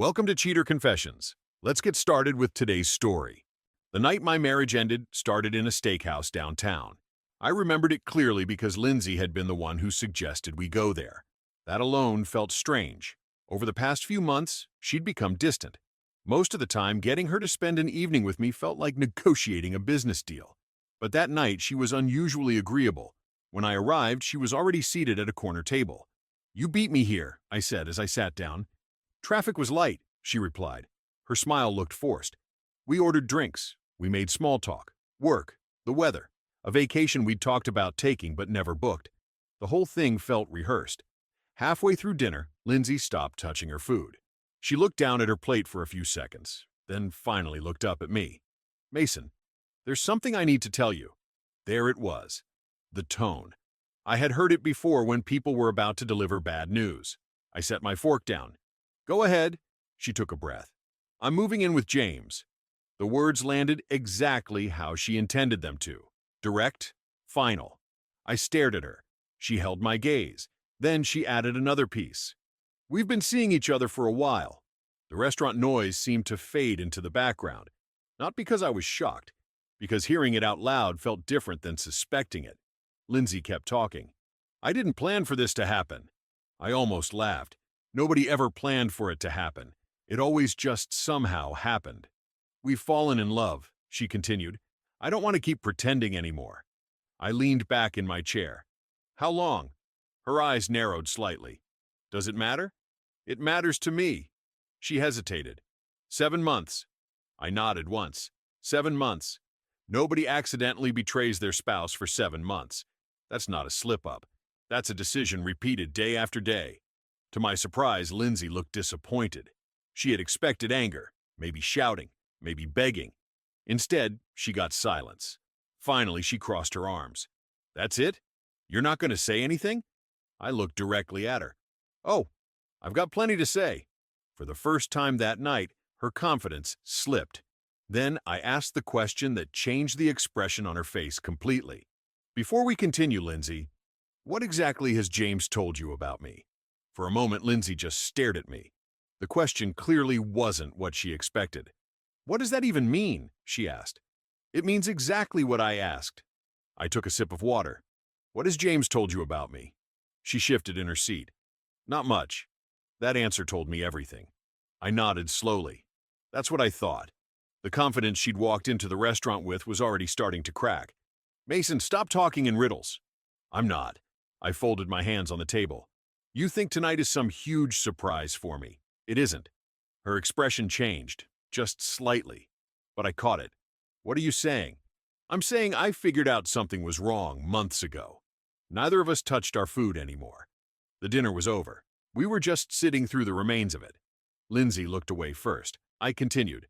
Welcome to Cheater Confessions. Let's get started with today's story. The night my marriage ended started in a steakhouse downtown. I remembered it clearly because Lindsay had been the one who suggested we go there. That alone felt strange. Over the past few months, she'd become distant. Most of the time, getting her to spend an evening with me felt like negotiating a business deal. But that night, she was unusually agreeable. When I arrived, she was already seated at a corner table. "You beat me here," I said as I sat down. "Traffic was light," she replied. Her smile looked forced. "We ordered drinks. We made small talk. Work. The weather. A vacation we'd talked about taking but never booked. The whole thing felt rehearsed." Halfway through dinner, Lindsay stopped touching her food. She looked down at her plate for a few seconds, then finally looked up at me. "Mason, there's something I need to tell you." There it was. The tone. I had heard it before when people were about to deliver bad news. I set my fork down. "Go ahead." She took a breath. "I'm moving in with James." The words landed exactly how she intended them to. Direct, final. I stared at her. She held my gaze. Then she added another piece. "We've been seeing each other for a while." The restaurant noise seemed to fade into the background. Not because I was shocked, because hearing it out loud felt different than suspecting it. Lindsay kept talking. "I didn't plan for this to happen." I almost laughed. Nobody ever planned for it to happen. It always just somehow happened. "We've fallen in love," she continued. "I don't want to keep pretending anymore." I leaned back in my chair. "How long?" Her eyes narrowed slightly. "Does it matter?" "It matters to me." She hesitated. 7 months. I nodded once. 7 months. Nobody accidentally betrays their spouse for 7 months. That's not a slip-up. That's a decision repeated day after day. To my surprise, Lindsay looked disappointed. She had expected anger, maybe shouting, maybe begging. Instead, she got silence. Finally, she crossed her arms. "That's it? You're not going to say anything?" I looked directly at her. "Oh, I've got plenty to say." For the first time that night, her confidence slipped. Then I asked the question that changed the expression on her face completely. "Before we continue, Lindsay, what exactly has James told you about me?" For a moment, Lindsay just stared at me. The question clearly wasn't what she expected. "What does that even mean?" she asked. "It means exactly what I asked." I took a sip of water. "What has James told you about me?" She shifted in her seat. "Not much." That answer told me everything. I nodded slowly. That's what I thought. The confidence she'd walked into the restaurant with was already starting to crack. "Mason, stop talking in riddles." "I'm not." I folded my hands on the table. "You think tonight is some huge surprise for me. It isn't." Her expression changed, just slightly. But I caught it. "What are you saying?" "I'm saying I figured out something was wrong months ago." Neither of us touched our food anymore. The dinner was over. We were just sitting through the remains of it. Lindsay looked away first. I continued.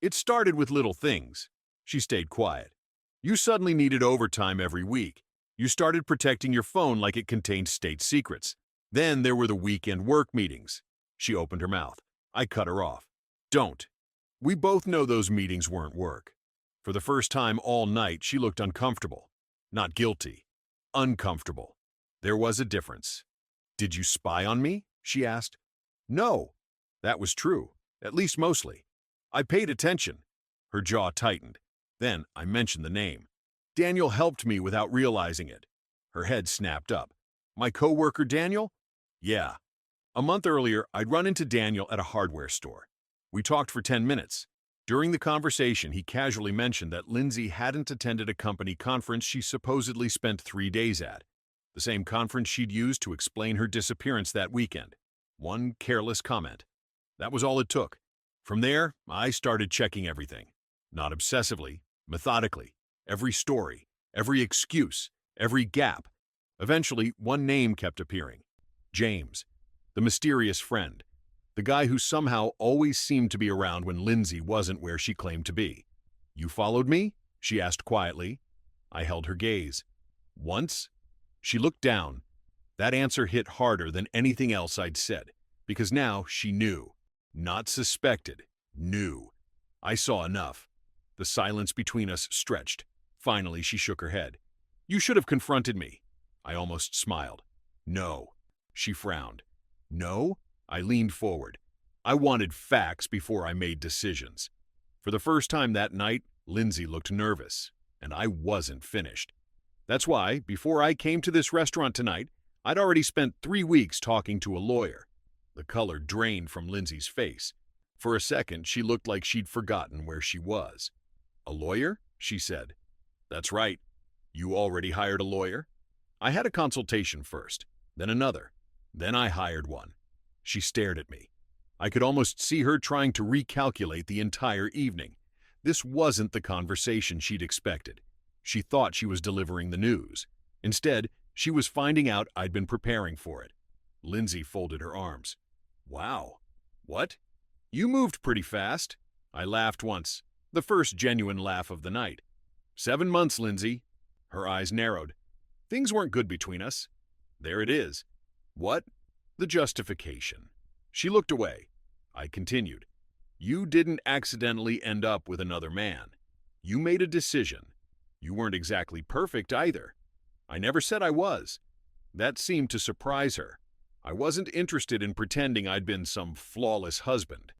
"It started with little things." She stayed quiet. "You suddenly needed overtime every week. You started protecting your phone like it contained state secrets. Then there were the weekend work meetings." She opened her mouth. I cut her off. "Don't." We both know those meetings weren't work. For the first time all night, she looked uncomfortable. Not guilty. Uncomfortable. There was a difference. "Did you spy on me?" she asked. "No." That was true, at least mostly. "I paid attention." Her jaw tightened. Then I mentioned the name. "Daniel helped me without realizing it." Her head snapped up. "My coworker Daniel?" "Yeah." A month earlier, I'd run into Daniel at a hardware store. We talked for 10 minutes. During the conversation, he casually mentioned that Lindsay hadn't attended a company conference she supposedly spent 3 days at. The same conference she'd used to explain her disappearance that weekend. One careless comment. That was all it took. From there, I started checking everything. Not obsessively, methodically. Every story, every excuse, every gap. Eventually, one name kept appearing. James. The mysterious friend. The guy who somehow always seemed to be around when Lindsay wasn't where she claimed to be. "You followed me?" she asked quietly. I held her gaze. "Once?" She looked down. That answer hit harder than anything else I'd said, because now she knew. Not suspected. Knew. I saw enough. The silence between us stretched. Finally, she shook her head. "You should have confronted me." I almost smiled. "No." She frowned. "No?" I leaned forward. I wanted facts before I made decisions. For the first time that night, Lindsay looked nervous, and I wasn't finished. That's why, before I came to this restaurant tonight, I'd already spent 3 weeks talking to a lawyer. The color drained from Lindsay's face. For a second, she looked like she'd forgotten where she was. "A lawyer?" she said. "That's right. You already hired a lawyer?" "I had a consultation first, then another. Then I hired one." She stared at me. I could almost see her trying to recalculate the entire evening. This wasn't the conversation she'd expected. She thought she was delivering the news. Instead, she was finding out I'd been preparing for it. Lindsay folded her arms. "Wow. What? You moved pretty fast." I laughed once, the first genuine laugh of the night. 7 months, Lindsay." Her eyes narrowed. "Things weren't good between us." "There it is." "What?" "The justification." She looked away. I continued. "You didn't accidentally end up with another man. You made a decision. You weren't exactly perfect either." "I never said I was." That seemed to surprise her. I wasn't interested in pretending I'd been some flawless husband.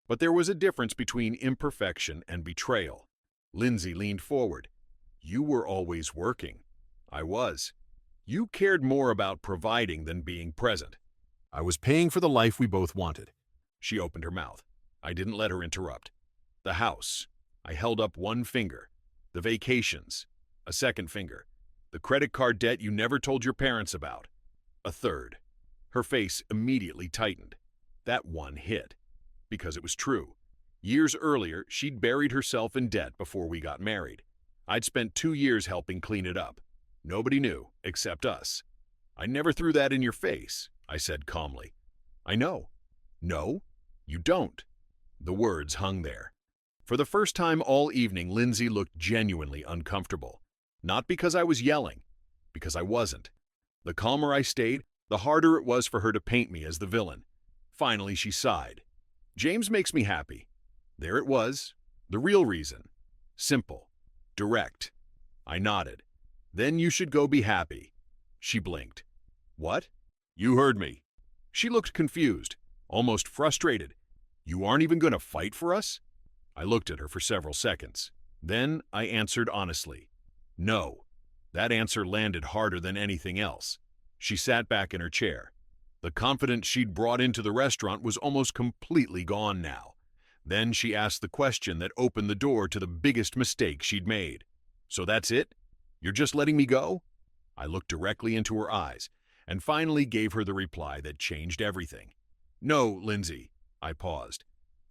But there was a difference between imperfection and betrayal. Lindsay leaned forward. "You were always working." "I was." "You cared more about providing than being present." "I was paying for the life we both wanted." She opened her mouth. I didn't let her interrupt. "The house." I held up one finger. "The vacations." A second finger. "The credit card debt you never told your parents about." A third. Her face immediately tightened. That one hit. Because it was true. Years earlier, she'd buried herself in debt before we got married. I'd spent 2 years helping clean it up. Nobody knew, except us. "I never threw that in your face," I said calmly. "I know." "No, you don't." The words hung there. For the first time all evening, Lindsay looked genuinely uncomfortable. Not because I was yelling, because I wasn't. The calmer I stayed, the harder it was for her to paint me as the villain. Finally, she sighed. "James makes me happy." There it was, the real reason. Simple. Direct. I nodded. "Then you should go be happy." She blinked. "What?" "You heard me." She looked confused, almost frustrated. "You aren't even going to fight for us?" I looked at her for several seconds. Then I answered honestly. "No." That answer landed harder than anything else. She sat back in her chair. The confidence she'd brought into the restaurant was almost completely gone now. Then she asked the question that opened the door to the biggest mistake she'd made. "So that's it? You're just letting me go?" I looked directly into her eyes and finally gave her the reply that changed everything. "No, Lindsay." I paused.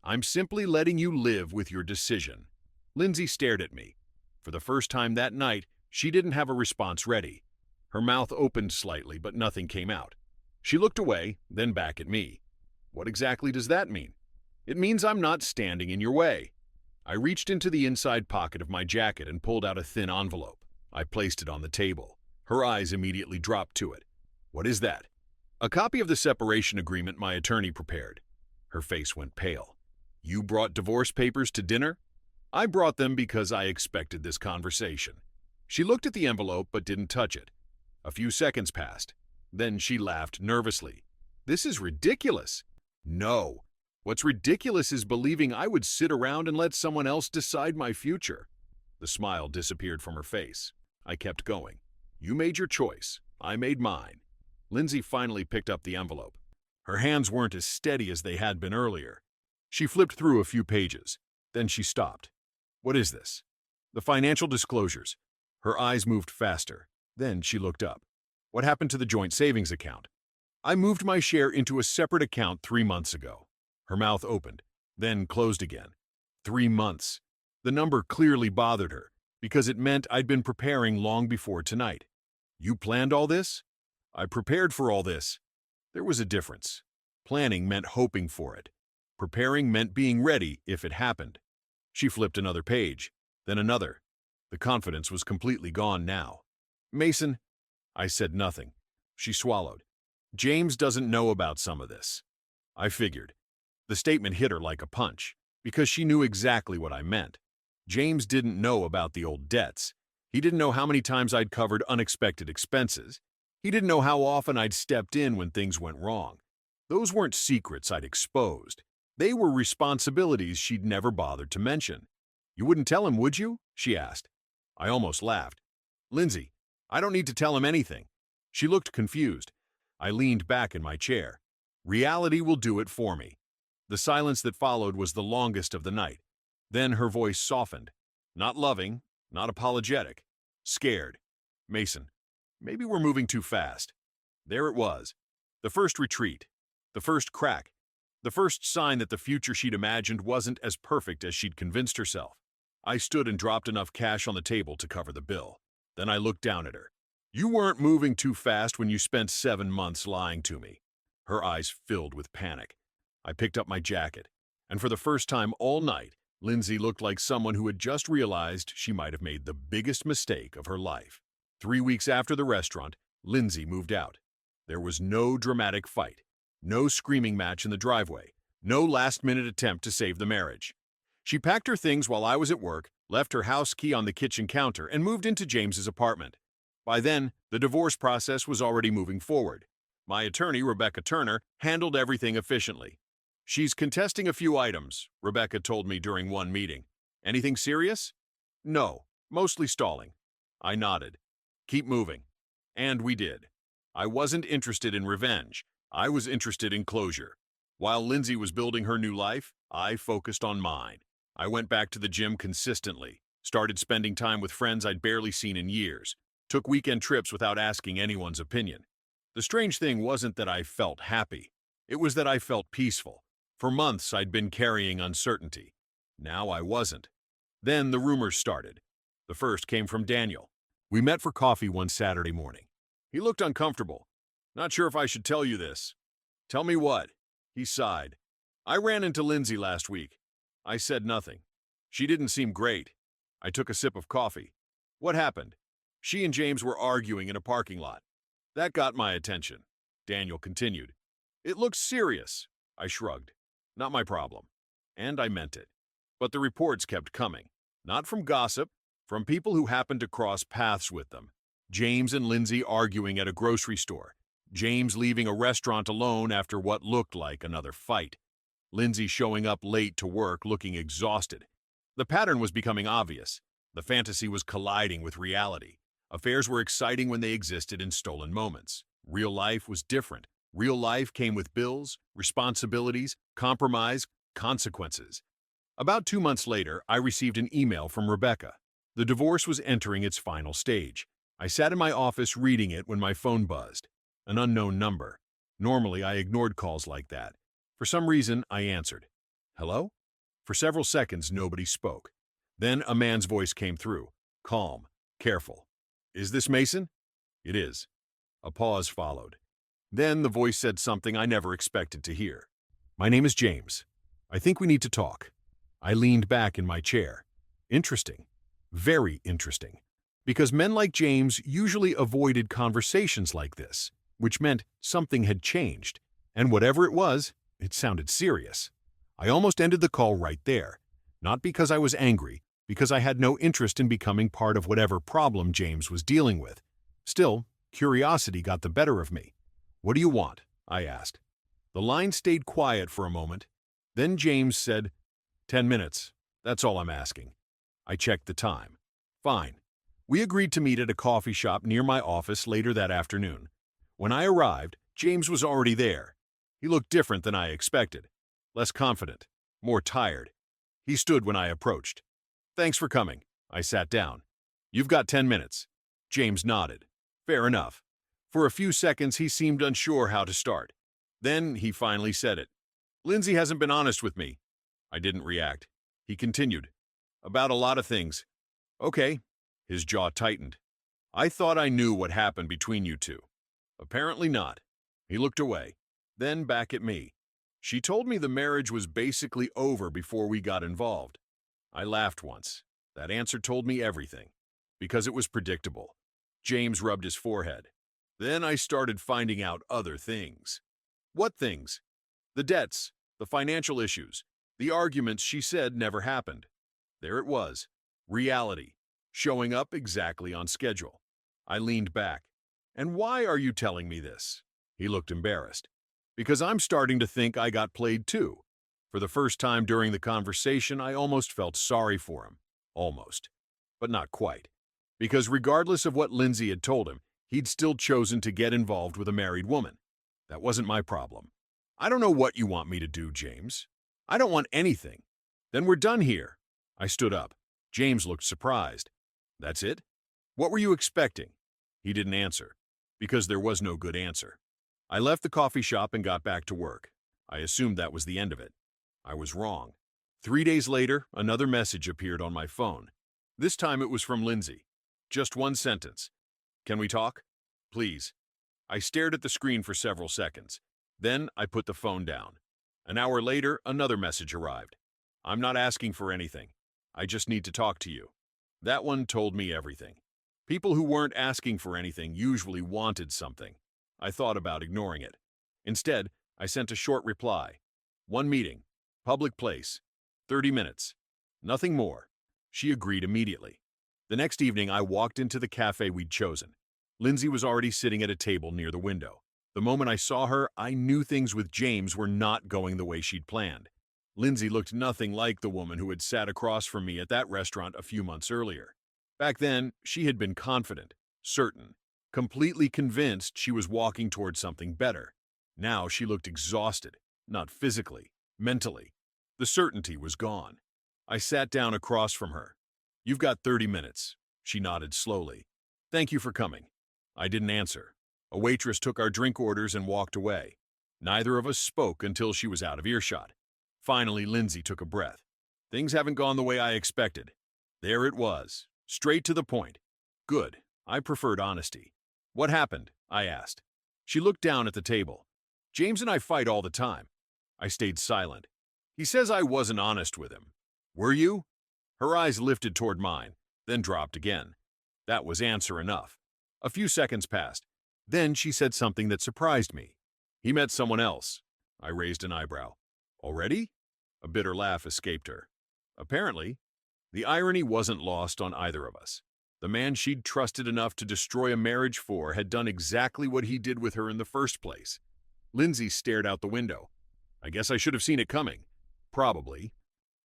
"I'm simply letting you live with your decision." Lindsay stared at me. For the first time that night, she didn't have a response ready. Her mouth opened slightly, but nothing came out. She looked away, then back at me. "What exactly does that mean?" "It means I'm not standing in your way." I reached into the inside pocket of my jacket and pulled out a thin envelope. I placed it on the table. Her eyes immediately dropped to it. "What is that?" "A copy of the separation agreement my attorney prepared." Her face went pale. "You brought divorce papers to dinner?" "I brought them because I expected this conversation." She looked at the envelope but didn't touch it. A few seconds passed. Then she laughed nervously. "This is ridiculous." "No. What's ridiculous is believing I would sit around and let someone else decide my future." The smile disappeared from her face. I kept going. "You made your choice. I made mine." Lindsay finally picked up the envelope. Her hands weren't as steady as they had been earlier. She flipped through a few pages. Then she stopped. "What is this?" "The financial disclosures." Her eyes moved faster. Then she looked up. "What happened to the joint savings account?" "I moved my share into a separate account 3 months ago." Her mouth opened, then closed again. 3 months. The number clearly bothered her, because it meant I'd been preparing long before tonight. "You planned all this?" "I prepared for all this." There was a difference. Planning meant hoping for it. Preparing meant being ready if it happened. She flipped another page, then another. The confidence was completely gone now. "Mason." I said nothing. She swallowed. "James doesn't know about some of this." I figured. The statement hit her like a punch, because she knew exactly what I meant. James didn't know about the old debts. He didn't know how many times I'd covered unexpected expenses. He didn't know how often I'd stepped in when things went wrong. Those weren't secrets I'd exposed. They were responsibilities she'd never bothered to mention. "You wouldn't tell him, would you?" she asked. I almost laughed. "Lindsay, I don't need to tell him anything." She looked confused. I leaned back in my chair. Reality will do it for me. The silence that followed was the longest of the night. Then her voice softened. Not loving, not apologetic. Scared. "Mason, maybe we're moving too fast." There it was. The first retreat. The first crack. The first sign that the future she'd imagined wasn't as perfect as she'd convinced herself. I stood and dropped enough cash on the table to cover the bill. Then I looked down at her. "You weren't moving too fast when you spent 7 months lying to me." Her eyes filled with panic. I picked up my jacket, and for the first time all night, Lindsay looked like someone who had just realized she might have made the biggest mistake of her life. 3 weeks after the restaurant, Lindsay moved out. There was no dramatic fight, no screaming match in the driveway, no last-minute attempt to save the marriage. She packed her things while I was at work, left her house key on the kitchen counter, and moved into James's apartment. By then, the divorce process was already moving forward. My attorney, Rebecca Turner, handled everything efficiently. "She's contesting a few items," Rebecca told me during one meeting. "Anything serious?" "No, mostly stalling." I nodded. "Keep moving." And we did. I wasn't interested in revenge. I was interested in closure. While Lindsay was building her new life, I focused on mine. I went back to the gym consistently, started spending time with friends I'd barely seen in years, took weekend trips without asking anyone's opinion. The strange thing wasn't that I felt happy. It was that I felt peaceful. For months, I'd been carrying uncertainty. Now I wasn't. Then the rumors started. The first came from Daniel. We met for coffee one Saturday morning. He looked uncomfortable. "Not sure if I should tell you this." "Tell me what?" He sighed. "I ran into Lindsay last week." I said nothing. "She didn't seem great." I took a sip of coffee. "What happened?" "She and James were arguing in a parking lot." That got my attention. Daniel continued. "It looks serious." I shrugged. "Not my problem." And I meant it. But the reports kept coming. Not from gossip, from people who happened to cross paths with them. James and Lindsay arguing at a grocery store. James leaving a restaurant alone after what looked like another fight. Lindsay showing up late to work looking exhausted. The pattern was becoming obvious. The fantasy was colliding with reality. Affairs were exciting when they existed in stolen moments. Real life was different. Real life came with bills, responsibilities, compromise, consequences. About 2 months later, I received an email from Rebecca. The divorce was entering its final stage. I sat in my office reading it when my phone buzzed. An unknown number. Normally, I ignored calls like that. For some reason, I answered. "Hello?" For several seconds, nobody spoke. Then a man's voice came through. Calm, careful. "Is this Mason?" "It is." A pause followed. Then the voice said something I never expected to hear. "My name is James. I think we need to talk." I leaned back in my chair. Interesting. Very interesting. Because men like James usually avoided conversations like this, which meant something had changed. And whatever it was, it sounded serious. I almost ended the call right there. Not because I was angry, because I had no interest in becoming part of whatever problem James was dealing with. Still, curiosity got the better of me. "What do you want?" I asked. The line stayed quiet for a moment. Then James said, 10 minutes. That's all I'm asking." I checked the time. "Fine." We agreed to meet at a coffee shop near my office later that afternoon. When I arrived, James was already there. He looked different than I expected. Less confident, more tired. He stood when I approached. "Thanks for coming." I sat down. "You've got 10 minutes." James nodded. "Fair enough." For a few seconds, he seemed unsure how to start. Then he finally said it. "Lindsay hasn't been honest with me." I didn't react. He continued. "About a lot of things." "Okay." His jaw tightened. "I thought I knew what happened between you two." "Apparently not." He looked away, then back at me. "She told me the marriage was basically over before we got involved." I laughed once. That answer told me everything. Because it was predictable. James rubbed his forehead. "Then I started finding out other things." "What things?" "The debts, the financial issues, the arguments she said never happened." There it was. Reality. Showing up exactly on schedule. I leaned back. "And why are you telling me this?" He looked embarrassed. "Because I'm starting to think I got played too." For the first time during the conversation, I almost felt sorry for him. Almost. But not quite. Because regardless of what Lindsay had told him, he'd still chosen to get involved with a married woman. That wasn't my problem. I don't know what you want me to do, James. I don't want anything. Then we're done here. I stood up. James looked surprised. That's it? What were you expecting? He didn't answer, because there was no good answer. I left the coffee shop and got back to work. I assumed that was the end of it. I was wrong. 3 days later, another message appeared on my phone. This time it was from Lindsay. Just one sentence. Can we talk? Please. I stared at the screen for several seconds. Then I put the phone down. An hour later, another message arrived. I'm not asking for anything. I just need to talk to you. That one told me everything. People who weren't asking for anything usually wanted something. I thought about ignoring it. Instead, I sent a short reply. One meeting. Public place. 30 minutes. Nothing more. She agreed immediately. The next evening, I walked into the cafe we'd chosen. Lindsay was already sitting at a table near the window. The moment I saw her, I knew things with James were not going the way she'd planned. Lindsay looked nothing like the woman who had sat across from me at that restaurant a few months earlier. Back then, she had been confident, certain, completely convinced she was walking towards something better. Now she looked exhausted, not physically, mentally. The certainty was gone. I sat down across from her. You've got 30 minutes. She nodded slowly. Thank you for coming. I didn't answer. A waitress took our drink orders and walked away. Neither of us spoke until she was out of earshot. Finally, Lindsay took a breath. Things haven't gone the way I expected. There it was, straight to the point. Good. I preferred honesty. What happened? I asked. She looked down at the table. James and I fight all the time. I stayed silent. He says I wasn't honest with him. Were you? Her eyes lifted toward mine, then dropped again. That was answer enough. A few seconds passed. Then she said something that surprised me. He met someone else. I raised an eyebrow. Already? A bitter laugh escaped her. Apparently, the irony wasn't lost on either of us. The man she'd trusted enough to destroy a marriage for had done exactly what he did with her in the first place. Lindsay stared out the window. I guess I should have seen it coming. Probably.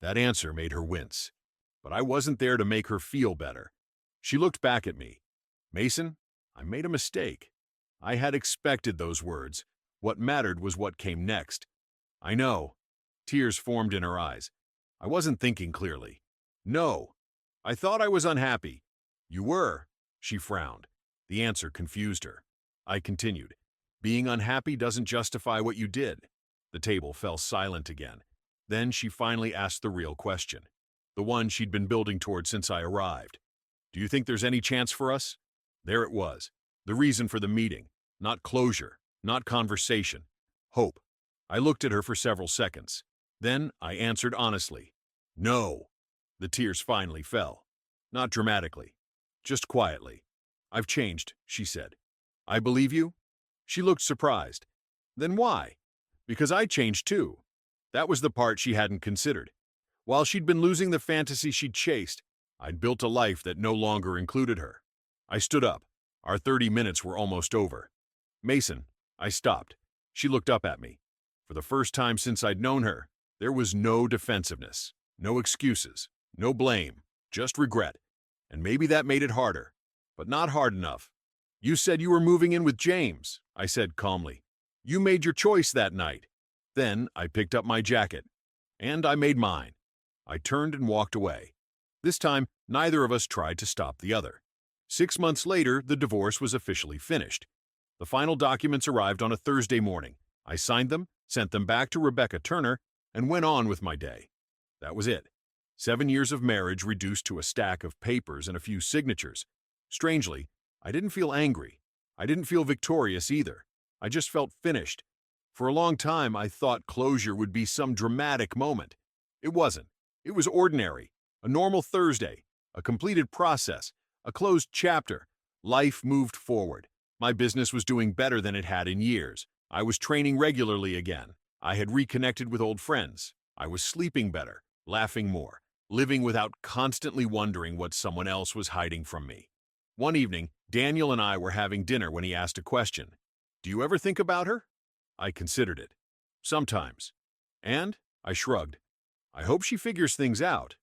That answer made her wince. But I wasn't there to make her feel better. She looked back at me. Mason, I made a mistake. I had expected those words. What mattered was what came next. I know. Tears formed in her eyes. I wasn't thinking clearly. No. I thought I was unhappy. You were. She frowned. The answer confused her. I continued. Being unhappy doesn't justify what you did. The table fell silent again. Then she finally asked the real question. The one she'd been building toward since I arrived. Do you think there's any chance for us? There it was. The reason for the meeting. Not closure. Not conversation. Hope. I looked at her for several seconds. Then I answered honestly. No. The tears finally fell. Not dramatically. Just quietly. I've changed, she said. I believe you? She looked surprised. Then why? Because I changed too. That was the part she hadn't considered. While she'd been losing the fantasy she'd chased, I'd built a life that no longer included her. I stood up. Our 30 minutes were almost over. Mason, I stopped. She looked up at me. For the first time since I'd known her, there was no defensiveness, no excuses, no blame, just regret. And maybe that made it harder, but not hard enough. You said you were moving in with James, I said calmly. You made your choice that night. Then I picked up my jacket. And I made mine. I turned and walked away. This time, neither of us tried to stop the other. 6 months later, the divorce was officially finished. The final documents arrived on a Thursday morning. I signed them, sent them back to Rebecca Turner, and went on with my day. That was it. 7 years of marriage reduced to a stack of papers and a few signatures. Strangely, I didn't feel angry. I didn't feel victorious either. I just felt finished. For a long time, I thought closure would be some dramatic moment. It wasn't. It was ordinary. A normal Thursday. A completed process. A closed chapter. Life moved forward. My business was doing better than it had in years. I was training regularly again. I had reconnected with old friends. I was sleeping better, laughing more, living without constantly wondering what someone else was hiding from me. One evening, Daniel and I were having dinner when he asked a question. Do you ever think about her? I considered it. Sometimes. And I shrugged. I hope she figures things out.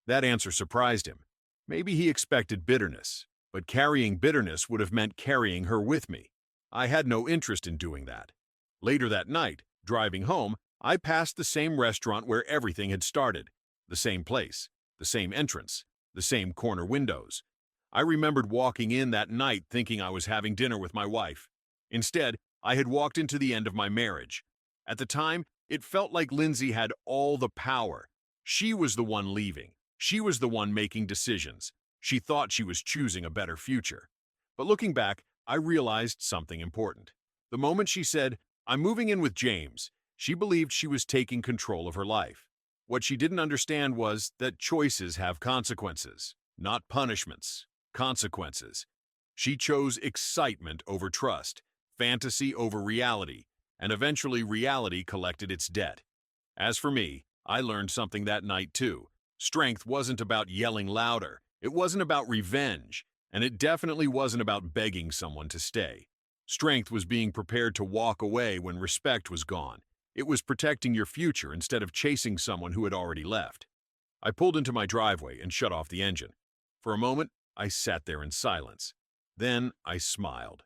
That answer surprised him. Maybe he expected bitterness, but carrying bitterness would have meant carrying her with me. I had no interest in doing that. Later that night, driving home, I passed the same restaurant where everything had started. The same place, the same entrance, the same corner windows. I remembered walking in that night thinking I was having dinner with my wife. Instead, I had walked into the end of my marriage. At the time, it felt like Lindsay had all the power. She was the one leaving. She was the one making decisions. She thought she was choosing a better future. But looking back, I realized something important. The moment she said, "I'm moving in with James," she believed she was taking control of her life. What she didn't understand was that choices have consequences, not punishments, consequences. She chose excitement over trust, fantasy over reality, and eventually reality collected its debt. As for me, I learned something that night too. Strength wasn't about yelling louder, it wasn't about revenge, and it definitely wasn't about begging someone to stay. Strength was being prepared to walk away when respect was gone. It was protecting your future instead of chasing someone who had already left. I pulled into my driveway and shut off the engine. For a moment, I sat there in silence. Then I smiled,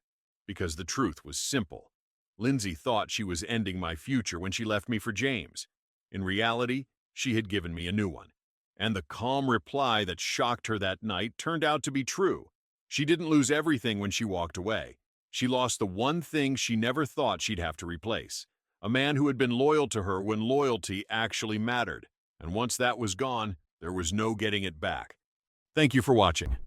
because the truth was simple. Lindsay thought she was ending my future when she left me for James. In reality, she had given me a new one. And the calm reply that shocked her that night turned out to be true. She didn't lose everything when she walked away. She lost the one thing she never thought she'd have to replace. A man who had been loyal to her when loyalty actually mattered. And once that was gone, there was no getting it back. Thank you for watching.